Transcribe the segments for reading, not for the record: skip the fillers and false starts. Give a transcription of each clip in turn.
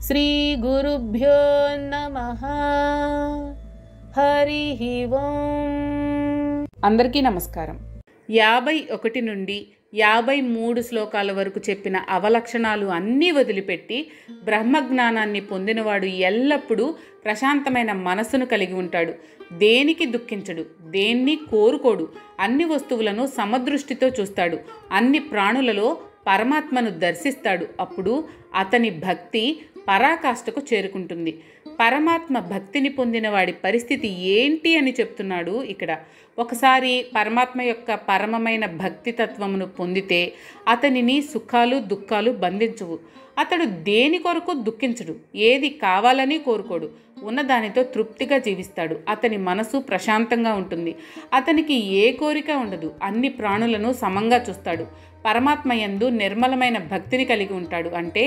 శ్రీ గురుభ్యో నమః. హరి ఓం. అందరికీ నమస్కారం. 51 నుండి 53 శ్లోకాల వరకు చెప్పిన అవలక్షణాలు అన్నీ వదిలిపెట్టి బ్రహ్మజ్ఞానాన్ని పొందినవాడు ఎల్లప్పుడూ ప్రశాంతమైన మనస్సును కలిగి ఉంటాడు. దేనికి దుఃఖించడు, దేన్ని కోరుకోడు, అన్ని వస్తువులను సమదృష్టితో చూస్తాడు, అన్ని ప్రాణులలో పరమాత్మను దర్శిస్తాడు. అప్పుడు అతని భక్తి పరాకాష్ఠకు చేరుకుంటుంది. పరమాత్మ భక్తిని పొందిన వాడి పరిస్థితి ఏంటి అని చెప్తున్నాడు ఇక్కడ. ఒకసారి పరమాత్మ యొక్క పరమమైన భక్తి తత్వమును పొందితే అతనిని సుఖాలు దుఃఖాలు బంధించవు. అతడు దేని కొరకు దుఃఖించడు, ఏది కావాలని కోరుకోడు, ఉన్నదానితో తృప్తిగా జీవిస్తాడు. అతని మనసు ప్రశాంతంగా ఉంటుంది. అతనికి ఏ కోరిక ఉండదు. అన్ని ప్రాణులను సమంగా చూస్తాడు. పరమాత్మ యందు నిర్మలమైన భక్తిని కలిగి ఉంటాడు. అంటే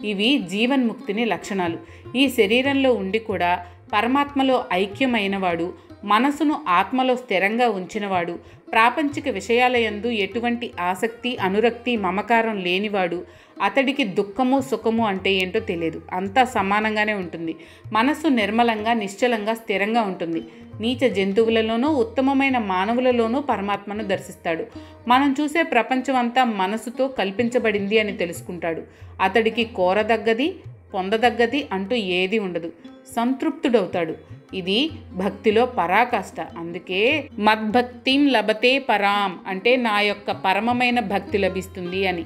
ఇవి జీవన్ముక్తిని లక్షణాలు. ఈ శరీరంలో ఉండి కూడా పరమాత్మలో ఐక్యమైనవాడు, మనసును ఆత్మలో స్థిరంగా ఉంచినవాడు, ప్రాపంచిక విషయాల యందు ఎటువంటి ఆసక్తి అనురక్తి మమకారం లేనివాడు, అతడికి దుఃఖము సుఖము అంటే ఏంటో తెలియదు. అంతా సమానంగానే ఉంటుంది. మనసు నిర్మలంగా నిశ్చలంగా స్థిరంగా ఉంటుంది. నీచ జంతువులలోనూ ఉత్తమమైన మానవులలోనూ పరమాత్మను దర్శిస్తాడు. మనం చూసే ప్రపంచం అంతా మనసుతో కల్పించబడింది అని తెలుసుకుంటాడు. అతడికి కోరదగ్గది పొందదగ్గది అంటూ ఏది ఉండదు. సంతృప్తుడవుతాడు. ఇది భక్తిలో పరాకాష్ఠ. అందుకే మద్భక్తిం లభతే పరాం అంటే నా యొక్క పరమమైన భక్తి లభిస్తుంది అని.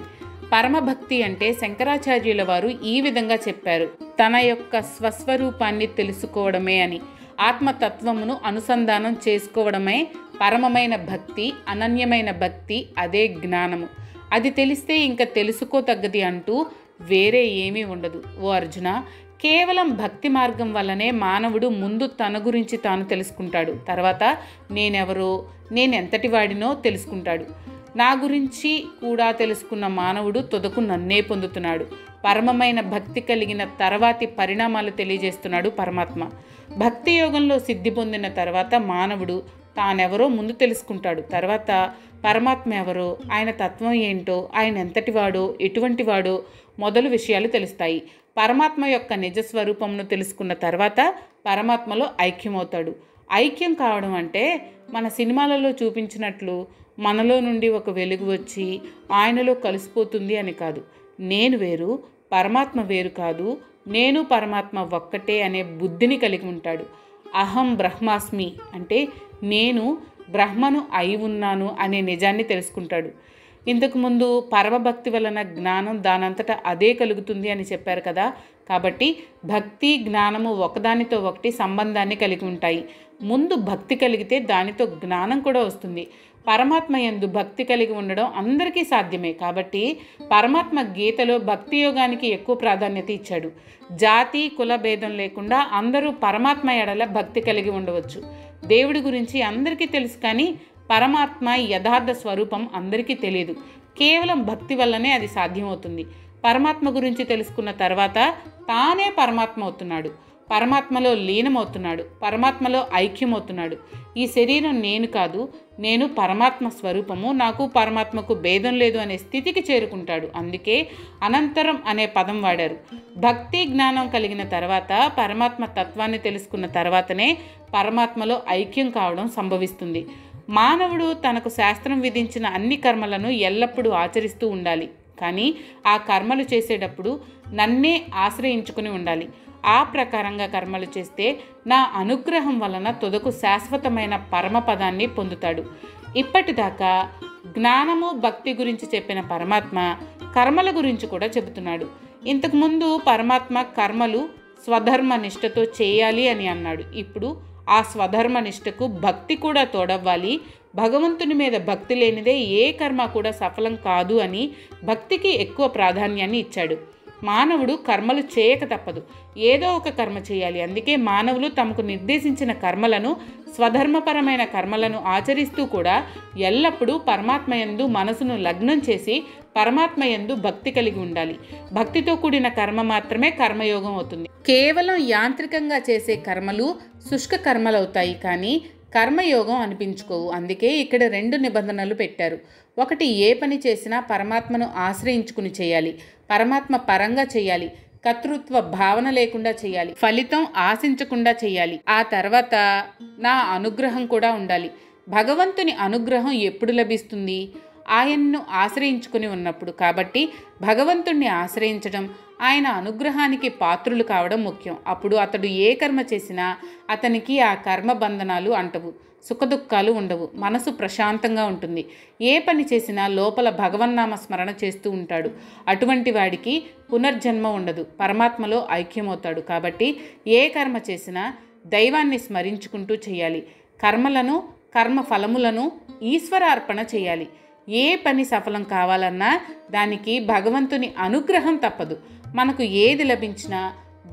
పరమభక్తి అంటే శంకరాచార్యుల వారు ఈ విధంగా చెప్పారు, తన యొక్క స్వస్వరూపాన్ని తెలుసుకోవడమే అని. ఆత్మతత్వమును అనుసంధానం చేసుకోవడమే పరమమైన భక్తి, అనన్యమైన భక్తి. అదే జ్ఞానము. అది తెలిస్తే ఇంకా తెలుసుకోతగ్గది అంటూ వేరే ఏమీ ఉండదు. ఓ అర్జున, కేవలం భక్తి మార్గం వల్లనే మానవుడు ముందు తన గురించి తాను తెలుసుకుంటాడు. తర్వాత నేనెవరో, నేనెంతటి వాడినో తెలుసుకుంటాడు. నా గురించి కూడా తెలుసుకున్న మానవుడు తుదకు నన్నే పొందుతున్నాడు. పరమమైన భక్తి కలిగిన తర్వాతి పరిణామాలు తెలియజేస్తున్నాడు పరమాత్మ. భక్తి యోగంలో సిద్ధి పొందిన తర్వాత మానవుడు తానెవరో ముందు తెలుసుకుంటాడు. తర్వాత పరమాత్మ ఎవరో, ఆయన తత్వం ఏంటో, ఆయన ఎంతటివాడో ఎటువంటివాడో మొదలు విషయాలు తెలుస్తాయి. పరమాత్మ యొక్క నిజస్వరూపమును తెలుసుకున్న తర్వాత పరమాత్మలో ఐక్యమవుతాడు. ఐక్యం కావడం అంటే మన సినిమాలలో చూపించినట్లు మనలో నుండి ఒక వెలుగు వచ్చి ఆయనలో కలిసిపోతుంది అని కాదు. నేను వేరు, పరమాత్మ వేరు కాదు, నేను పరమాత్మ ఒక్కటే అనే బుద్ధిని కలిగి ఉంటాడు. అహం బ్రహ్మాస్మి అంటే నేను బ్రహ్మను అయి ఉన్నాను అనే నిజాన్ని తెలుసుకుంటాడు. ఇంతకుముందు పరమభక్తి వలన జ్ఞానం దానంతటా అదే కలుగుతుంది అని చెప్పారు కదా. కాబట్టి భక్తి జ్ఞానము ఒకదానితో ఒకటి సంబంధాన్ని కలిగి ఉంటాయి. ముందు భక్తి కలిగితే దానితో జ్ఞానం కూడా వస్తుంది. పరమాత్మ యందు భక్తి కలిగి ఉండడం అందరికీ సాధ్యమే. కాబట్టి పరమాత్మ గీతలో భక్తి యోగానికి ఎక్కువ ప్రాధాన్యత ఇచ్చాడు. జాతి కుల భేదం లేకుండా అందరూ పరమాత్మ ఎడల భక్తి కలిగి ఉండవచ్చు. దేవుడి గురించి అందరికీ తెలుసు, కానీ పరమాత్మ యథార్థ స్వరూపం అందరికీ తెలియదు. కేవలం భక్తి వల్లనే అది సాధ్యమవుతుంది. పరమాత్మ గురించి తెలుసుకున్న తర్వాత తానే పరమాత్మ అవుతున్నాడు, పరమాత్మలో లీనమవుతున్నాడు, పరమాత్మలో ఐక్యమవుతున్నాడు. ఈ శరీరం నేను కాదు, నేను పరమాత్మ స్వరూపము, నాకు పరమాత్మకు భేదం లేదు అనే స్థితికి చేరుకుంటాడు. అందుకే అనంతరం అనే పదం వాడారు. భక్తి జ్ఞానం కలిగిన తర్వాత పరమాత్మ తత్వాన్ని తెలుసుకున్న తర్వాతనే పరమాత్మలో ఐక్యం కావడం సంభవిస్తుంది. మానవుడు తనకు శాస్త్రం విధించిన అన్ని కర్మలను ఎల్లప్పుడూ ఆచరిస్తూ ఉండాలి. కానీ ఆ కర్మలు చేసేటప్పుడు నన్నే ఆశ్రయించుకుని ఉండాలి. ఆ ప్రకారంగా కర్మలు చేస్తే నా అనుగ్రహం వలన తుదకు శాశ్వతమైన పరమపదాన్ని పొందుతాడు. ఇప్పటిదాకా జ్ఞానము భక్తి గురించి చెప్పిన పరమాత్మ కర్మల గురించి కూడా చెబుతున్నాడు. ఇంతకుముందు పరమాత్మ కర్మలు స్వధర్మ నిష్ఠతో చేయాలి అని అన్నాడు. ఇప్పుడు ఆ స్వధర్మ నిష్ఠకు భక్తి కూడా తోడవ్వాలి. భగవంతుని మీద భక్తి లేనిదే ఏ కర్మ కూడా సఫలం కాదు అని భక్తికి ఎక్కువ ప్రాధాన్యాన్ని ఇచ్చాడు. మానవుడు కర్మలు చేయక తప్పదు, ఏదో ఒక కర్మ చేయాలి. అందుకే మానవులు తమకు నిర్దేశించిన కర్మలను, స్వధర్మపరమైన కర్మలను ఆచరిస్తూ కూడా ఎల్లప్పుడూ పరమాత్మయందు మనసును లగ్నం చేసి పరమాత్మయందు భక్తి కలిగి ఉండాలి. భక్తితో కూడిన కర్మ మాత్రమే కర్మయోగం అవుతుంది. కేవలం యాంత్రికంగా చేసే కర్మలు శుష్క కర్మలవుతాయి, కానీ కర్మయోగం అనిపించుకోవు. అందుకే ఇక్కడ 2 నిబంధనలు పెట్టారు. ఒకటి, ఏ పని చేసినా పరమాత్మను ఆశ్రయించుకుని చేయాలి, పరమాత్మ పరంగా చేయాలి. కర్తృత్వ భావన లేకుండా చేయాలి. ఫలితం ఆశించకుండా చేయాలి. ఆ తర్వాత నా అనుగ్రహం కూడా ఉండాలి. భగవంతుని అనుగ్రహం ఎప్పుడు లభిస్తుంది? ఆయన్ను ఆశ్రయించుకుని ఉన్నప్పుడు. కాబట్టి భగవంతుణ్ణి ఆశ్రయించడం, ఆయన అనుగ్రహానికి పాత్రులు కావడం ముఖ్యం. అప్పుడు అతడు ఏ కర్మ చేసినా అతనికి ఆ కర్మ బంధనాలు అంటవు, సుఖదుఖాలు ఉండవు, మనసు ప్రశాంతంగా ఉంటుంది. ఏ పని చేసినా లోపల భగవన్నామ స్మరణ చేస్తూ ఉంటాడు. అటువంటి వాడికి పునర్జన్మ ఉండదు, పరమాత్మలో ఐక్యమవుతాడు. కాబట్టి ఏ కర్మ చేసినా దైవాన్ని స్మరించుకుంటూ చేయాలి. కర్మలను, కర్మ ఫలములను ఈశ్వరార్పణ చేయాలి. ఏ పని సఫలం కావాలన్నా దానికి భగవంతుని అనుగ్రహం తప్పదు. మనకు ఏది లభించినా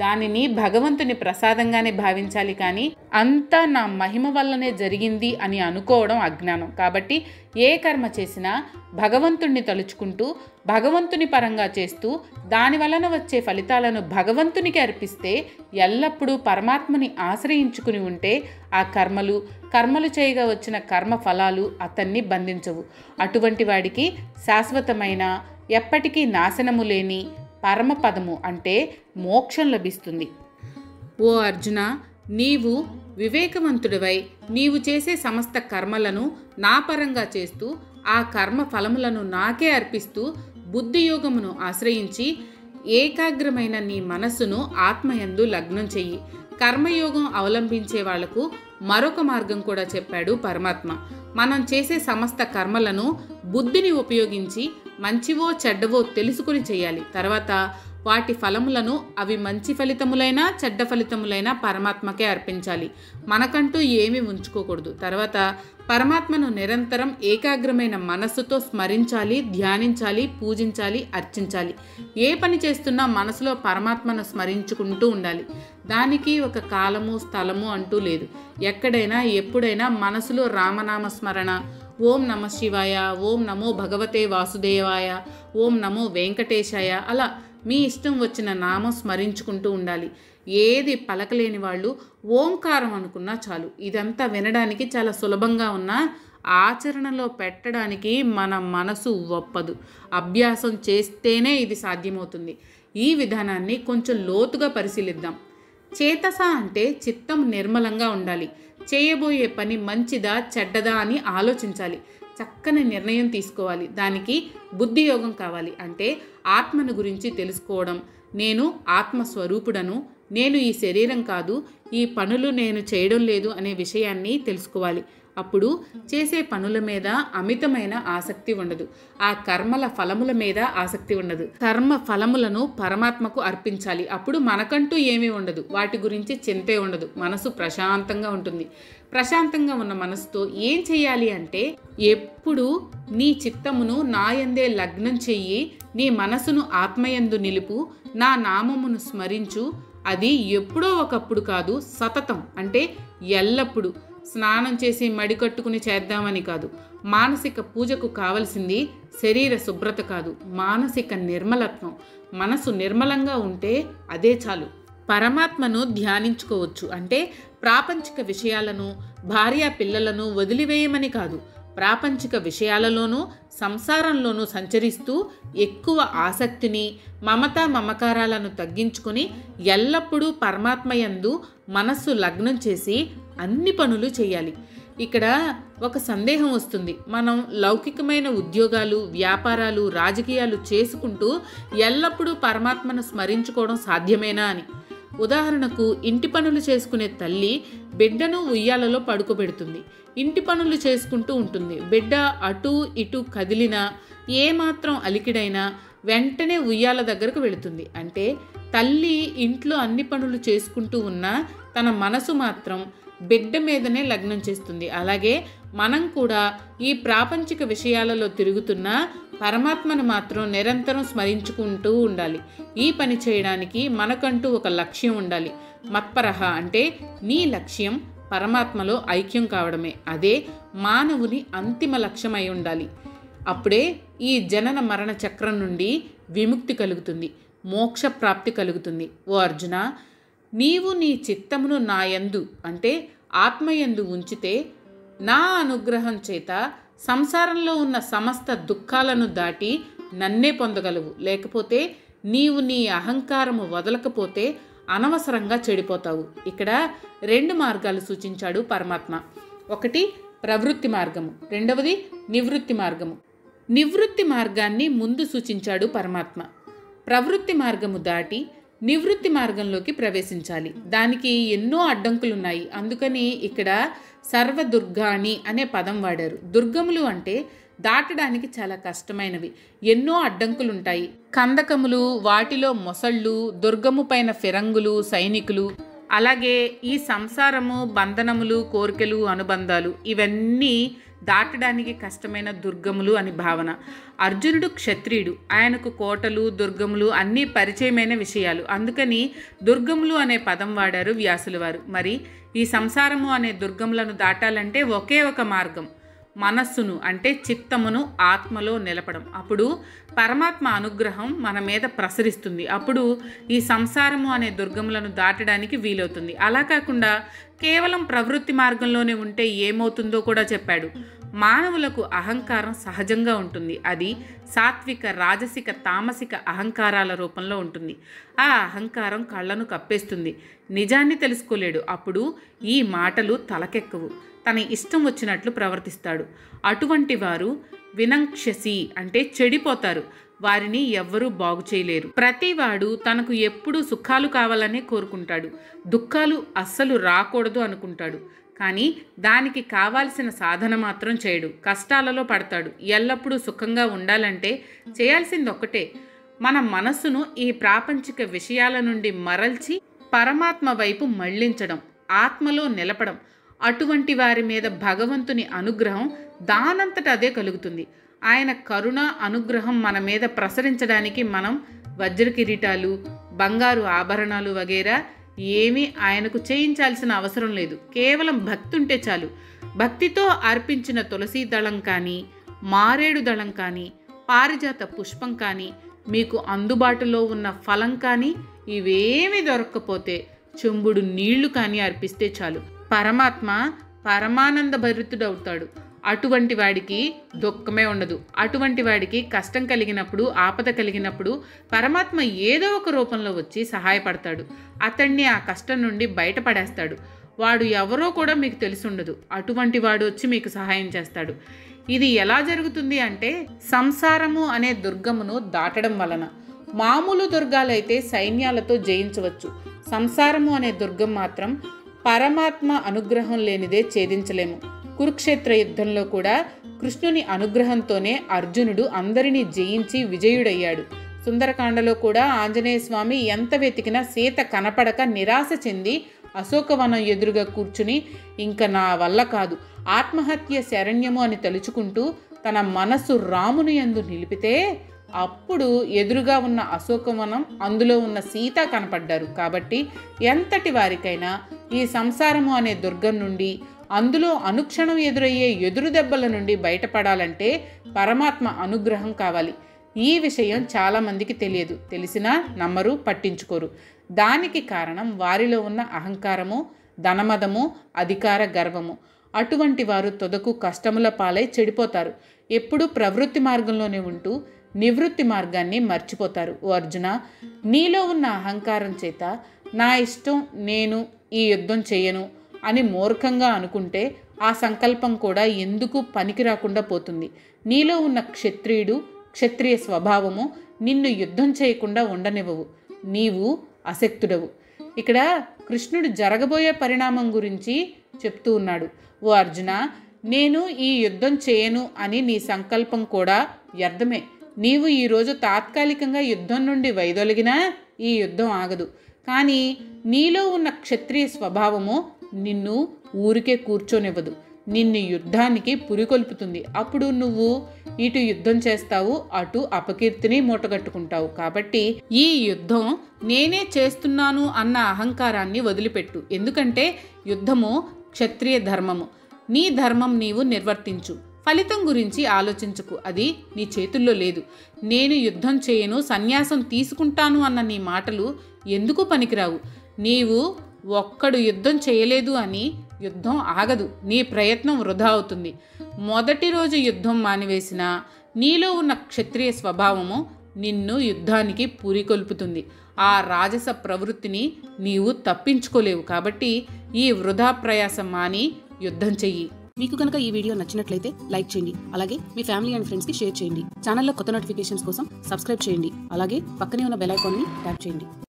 దానిని భగవంతుని ప్రసాదంగానే భావించాలి. కానీ అంతా నా మహిమ వల్లనే జరిగింది అని అనుకోవడం అజ్ఞానం. కాబట్టి ఏ కర్మ చేసినా భగవంతుణ్ణి తలుచుకుంటూ భగవంతుని పరంగా చేస్తూ దాని వలన వచ్చే ఫలితాలను భగవంతునికి అర్పిస్తే, ఎల్లప్పుడూ పరమాత్మని ఆశ్రయించుకుని ఉంటే ఆ కర్మలు చేయగా వచ్చిన కర్మ ఫలాలు అతన్ని బంధించవు. అటువంటి వాడికి శాశ్వతమైన, ఎప్పటికీ నాశనము లేని పరమపదము అంటే మోక్షం లభిస్తుంది. ఓ అర్జున, నీవు వివేకవంతుడివై నీవు చేసే సమస్త కర్మలను నా పరంగా చేస్తూ ఆ కర్మ ఫలములను నాకే అర్పిస్తూ బుద్ధియోగమును ఆశ్రయించి ఏకాగ్రమైన నీ మనస్సును ఆత్మయందు లగ్నం చెయ్యి. కర్మయోగం అవలంబించే వాళ్లకు మరొక మార్గం కూడా చెప్పాడు పరమాత్మ. మనం చేసే సమస్త కర్మలను బుద్ధిని ఉపయోగించి మంచివో చెడ్డవో తెలుసుకుని చేయాలి. తర్వాత వాటి ఫలములను, అవి మంచి ఫలితములైనా చెడ్డ ఫలితములైనా పరమాత్మకే అర్పించాలి. మనకంటూ ఏమీ ఉంచుకోకూడదు. తర్వాత పరమాత్మను నిరంతరం ఏకాగ్రమైన మనస్సుతో స్మరించాలి, ధ్యానించాలి, పూజించాలి, అర్చించాలి. ఏ పని చేస్తున్నా మనసులో పరమాత్మను స్మరించుకుంటూ ఉండాలి. దానికి ఒక కాలము, స్థలము అంటూ లేదు. ఎక్కడైనా ఎప్పుడైనా మనసులో రామనామ స్మరణ, ఓం నమ శివాయ, ఓం నమో భగవతే వాసుదేవాయ, ఓం నమో వెంకటేశాయ, అలా మీ ఇష్టం వచ్చిన నామం స్మరించుకుంటూ ఉండాలి. ఏది పలకలేని వాళ్ళు ఓంకారం అనుకున్నా చాలు. ఇదంతా వినడానికి చాలా సులభంగా ఉన్నా ఆచరణలో పెట్టడానికి మన మనసు ఒప్పదు. అభ్యాసం చేస్తేనే ఇది సాధ్యమవుతుంది. ఈ విధానాన్ని కొంచెం లోతుగా పరిశీలిద్దాం. చేతస అంటే చిత్తం నిర్మలంగా ఉండాలి. చేయబోయే పని మంచిదా చెడ్డదా అని ఆలోచించాలి. చక్కని నిర్ణయం తీసుకోవాలి. దానికి బుద్ధియోగం కావాలి. అంటే ఆత్మను గురించి తెలుసుకోవడం. నేను ఆత్మస్వరూపుడను, నేను ఈ శరీరం కాదు, ఈ పనులు నేను చేయడం లేదు అనే విషయాన్ని తెలుసుకోవాలి. అప్పుడు చేసే పనుల మీద అమితమైన ఆసక్తి ఉండదు. ఆ కర్మల ఫలముల మీద ఆసక్తి ఉండదు. కర్మ ఫలములను పరమాత్మకు అర్పించాలి. అప్పుడు మనకంటూ ఏమీ ఉండదు. వాటి గురించి చింతే ఉండదు. మనసు ప్రశాంతంగా ఉంటుంది. ప్రశాంతంగా ఉన్న మనసుతో ఏం చేయాలి అంటే, ఎప్పుడు నీ చిత్తమును నాయందే లగ్నం చెయ్యి, నీ మనసును ఆత్మయందు నిలుపు, నా నామమును స్మరించు. అది ఎప్పుడో ఒకప్పుడు కాదు, సతతం అంటే ఎల్లప్పుడూ. స్నానం చేసి మడికట్టుకుని చేద్దామని కాదు. మానసిక పూజకు కావలసింది శరీర శుభ్రత కాదు, మానసిక నిర్మలత్వం. మనసు నిర్మలంగా ఉంటే అదే చాలు. పరమాత్మను ధ్యానించుకోవచ్చు. అంటే ప్రాపంచిక విషయాలను, భార్య పిల్లలను వదిలివేయమని కాదు, ప్రాపంచిక విషయాలలోనూ సంసారంలోనూ సంచరిస్తూ ఎక్కువ ఆసక్తిని, మమకారాలను తగ్గించుకొని ఎల్లప్పుడూ పరమాత్మయందు మనస్సు లగ్నం చేసి అన్ని పనులు చేయాలి. ఇక్కడ ఒక సందేహం వస్తుంది. మనం లౌకికమైన ఉద్యోగాలు, వ్యాపారాలు, రాజకీయాలు చేసుకుంటూ ఎల్లప్పుడూ పరమాత్మను స్మరించుకోవడం సాధ్యమేనా అని. ఉదాహరణకు, ఇంటి పనులు చేసుకునే తల్లి బిడ్డను ఉయ్యాలలో పడుకోబెడుతుంది. ఇంటి పనులు చేసుకుంటూ ఉంటుంది. బిడ్డ అటు ఇటు కదిలినా, ఏమాత్రం అలికిడైనా వెంటనే ఉయ్యాల దగ్గరకు వెళుతుంది. అంటే తల్లి ఇంట్లో అన్ని పనులు చేసుకుంటూ ఉన్నా తన మనసు మాత్రం బిడ్డ మీదనే లగ్నం చేస్తుంది. అలాగే మనం కూడా ఈ ప్రాపంచిక విషయాలలో తిరుగుతున్న పరమాత్మను మాత్రం నిరంతరం స్మరించుకుంటూ ఉండాలి. ఈ పని చేయడానికి మనకంటూ ఒక లక్ష్యం ఉండాలి. మత్పరహ అంటే నీ లక్ష్యం పరమాత్మలో ఐక్యం కావడమే. అదే మానవుని అంతిమ లక్ష్యమై ఉండాలి. అప్పుడే ఈ జనన మరణ చక్రం నుండి విముక్తి కలుగుతుంది, మోక్ష ప్రాప్తి కలుగుతుంది. ఓ అర్జున, నీవు నీ చిత్తమును నాయందు అంటే ఆత్మయందు ఉంచితే నా అనుగ్రహం చేత సంసారంలో ఉన్న సమస్త దుఃఖాలను దాటి నన్నే పొందగలవు. లేకపోతే నీవు నీ అహంకారము వదలకపోతే అనవసరంగా చెడిపోతావు. ఇక్కడ 2 మార్గాలు సూచించాడు పరమాత్మ. ఒకటి ప్రవృత్తి మార్గము, రెండవది నివృత్తి మార్గము. నివృత్తి మార్గాన్ని ముందు సూచించాడు పరమాత్మ. ప్రవృత్తి మార్గము దాటి నివృత్తి మార్గంలోకి ప్రవేశించాలి. దానికి ఎన్నో అడ్డంకులున్నాయి. అందుకని ఇక్కడ సర్వదుర్గాణి అనే పదం వాడారు. దుర్గములు అంటే దాటడానికి చాలా కష్టమైనవి, ఎన్నో అడ్డంకులుంటాయి. కందకములు, వాటిలో మొసళ్ళు, దుర్గము పైన ఫిరంగులు, సైనికులు, అలాగే ఈ సంసారము, బంధనములు, కోరికలు, అనుబంధాలు ఇవన్నీ దాటడానికి కష్టమైన దుర్గములు అని భావన. అర్జునుడు క్షత్రియుడు, ఆయనకు కోటలు, దుర్గములు అన్నీ పరిచయమైన విషయాలు. అందుకని దుర్గములు అనే పదం వాడారు వ్యాసుల వారు. మరి ఈ సంసారము అనే దుర్గములను దాటాలంటే ఒకే ఒక మార్గం, మనస్సును అంటే చిత్తమును ఆత్మలో నిలపడం. అప్పుడు పరమాత్మ అనుగ్రహం మన మీద ప్రసరిస్తుంది. అప్పుడు ఈ సంసారము అనే దుర్గములను దాటడానికి వీలవుతుంది. అలా కాకుండా కేవలం ప్రవృత్తి మార్గంలోనే ఉంటే ఏమవుతుందో కూడా చెప్పాడు. మానవులకు అహంకారం సహజంగా ఉంటుంది. అది సాత్విక, రాజసిక, తామసిక అహంకారాల రూపంలో ఉంటుంది. ఆ అహంకారం కళ్ళను కప్పేస్తుంది, నిజాన్ని తెలుసుకోలేడు. అప్పుడు ఈ మాటలు తలకెక్కవు, తన ఇష్టం వచ్చినట్లు ప్రవర్తిస్తాడు. అటువంటి వారు వినంక్షసి అంటే చెడిపోతారు. వారిని ఎవ్వరూ బాగు చేయలేరు. ప్రతివాడు తనకు ఎప్పుడూ సుఖాలు కావాలనే కోరుకుంటాడు, దుఃఖాలు అస్సలు రాకూడదు అనుకుంటాడు. కానీ దానికి కావాల్సిన సాధన మాత్రం చేయడు. కష్టాలలో పడతాడు. ఎల్లప్పుడూ సుఖంగా ఉండాలంటే చేయాల్సింది ఒక్కటే, మన మనస్సును ఈ ప్రాపంచిక విషయాల నుండి మరల్చి పరమాత్మ వైపు మళ్లించడం, ఆత్మలో నిలపడం. అటువంటి వారి మీద భగవంతుని అనుగ్రహం దానంతట అదే కలుగుతుంది. ఆయన కరుణ, అనుగ్రహం మన మీద ప్రసరించడానికి మనం వజ్ర కిరీటాలు, బంగారు ఆభరణాలు వగైరా ఏమీ ఆయనకు చేయించాల్సిన అవసరం లేదు. కేవలం భక్తి ఉంటే చాలు. భక్తితో అర్పించిన తులసీ దళం కానీ, మారేడు దళం కానీ, పారిజాత పుష్పం కానీ, మీకు అందుబాటులో ఉన్న ఫలం కానీ ఇవేమీ దొరక్కపోతే చెంబుడు నీళ్లు కానీ అర్పిస్తే చాలు. పరమాత్మ పరమానంద భరితుడవుతాడు. అటువంటి వాడికి దుఃఖమే ఉండదు. అటువంటి వాడికి కష్టం కలిగినప్పుడు, ఆపద కలిగినప్పుడు పరమాత్మ ఏదో ఒక రూపంలో వచ్చి సహాయపడతాడు. అతన్ని ఆ కష్టం నుండి బయటపడేస్తాడు. వాడు ఎవరో కూడా మీకు తెలిసుండదు. అటువంటి వాడు వచ్చి మీకు సహాయం చేస్తాడు. ఇది ఎలా జరుగుతుంది అంటే సంసారము అనే దుర్గమును దాటడం వలన. మామూలు దుర్గాలైతే సైన్యాలతో జయించవచ్చు. సంసారము అనే దుర్గం మాత్రం పరమాత్మ అనుగ్రహం లేనిదే ఛేదించలేము. కురుక్షేత్ర యుద్ధంలో కూడా కృష్ణుని అనుగ్రహంతోనే అర్జునుడు అందరినీ జయించి విజయుడయ్యాడు. సుందరకాండలో కూడా ఆంజనేయ స్వామి ఎంత వెతికినా సీత కనపడక నిరాశ చెంది అశోకవనం ఎదురుగా కూర్చుని ఇంక నా వల్ల కాదు, ఆత్మహత్య శరణ్యము అని తలుచుకుంటూ తన మనస్సు రాముని యందు నిలిపితే అప్పుడు ఎదురుగా ఉన్న అశోకవనం, అందులో ఉన్న సీత కనపడ్డారు. కాబట్టి ఎంతటి వారికైనా ఈ సంసారము అనే దుర్గం నుండి, అందులో అనుక్షణం ఎదురయ్యే ఎదురు దెబ్బల నుండి బయటపడాలంటే పరమాత్మ అనుగ్రహం కావాలి. ఈ విషయం చాలామందికి తెలియదు. తెలిసినా నమ్మరు, పట్టించుకోరు. దానికి కారణం వారిలో ఉన్న అహంకారము, ధనమదము, అధికార గర్వము. అటువంటి వారు తొదకు కష్టముల పాలై చెడిపోతారు. ఎప్పుడూ ప్రవృత్తి మార్గంలోనే ఉంటూ నివృత్తి మార్గాన్ని మర్చిపోతారు. ఓ అర్జున, నీలో ఉన్న అహంకారం చేత నా ఇష్టం, నేను ఈ యుద్ధం చేయను అని మూర్ఖంగా అనుకుంటే ఆ సంకల్పం కూడా ఎందుకు పనికి రాకుండా పోతుంది. నీలో ఉన్న క్షత్రియుడు, క్షత్రియ స్వభావము నిన్ను యుద్ధం చేయకుండా ఉండనివ్వవు. నీవు అశక్తుడవు. ఇక్కడ కృష్ణుడు జరగబోయే పరిణామం గురించి చెప్తూ ఉన్నాడు. ఓ అర్జున, నేను ఈ యుద్ధం చేయను అని నీ సంకల్పం కూడా వ్యర్థమే. నీవు ఈరోజు తాత్కాలికంగా యుద్ధం నుండి వైదొలిగినా ఈ యుద్ధం ఆగదు. కానీ నీలో ఉన్న క్షత్రియ స్వభావము నిన్ను ఊరికే కూర్చోనివ్వదు. నిన్ను యుద్ధానికి పురికొల్పుతుంది. అప్పుడు నువ్వు ఇటు యుద్ధం చేస్తావు, అటు అపకీర్తిని మూటగట్టుకుంటావు. కాబట్టి ఈ యుద్ధం నేనే చేస్తున్నాను అన్న అహంకారాన్ని వదిలిపెట్టు. ఎందుకంటే యుద్ధము క్షత్రియ ధర్మము. నీ ధర్మం నీవు నిర్వర్తించు. ఫలితం గురించి ఆలోచించకు, అది నీ చేతుల్లో లేదు. నేను యుద్ధం చేయను, సన్యాసం తీసుకుంటాను అన్న నీ మాటలు ఎందుకు పనికిరావు. నీవు ఒక్కడు యుద్ధం చేయలేదు అని యుద్ధం ఆగదు. నీ ప్రయత్నం వృధా అవుతుంది. మొదటి రోజు యుద్ధం మానివేసినా నీలో ఉన్న క్షత్రియ స్వభావము నిన్ను యుద్ధానికి పురికొల్పుతుంది. ఆ రాజస ప్రవృత్తిని నీవు తప్పించుకోలేవు. కాబట్టి ఈ వృధా ప్రయాసం మాని యుద్ధం చెయ్యి. మీకు కనుక ఈ వీడియో నచ్చినట్లయితే లైక్ చేయండి. అలాగే మీ ఫ్యామిలీ అండ్ ఫ్రెండ్స్కి షేర్ చేయండి. ఛానల్లో కొత్త నోటిఫికేషన్స్ కోసం సబ్స్క్రైబ్ చేయండి. అలాగే పక్కనే ఉన్న బెల్ ఐకాన్ని ట్యాప్ చేయండి.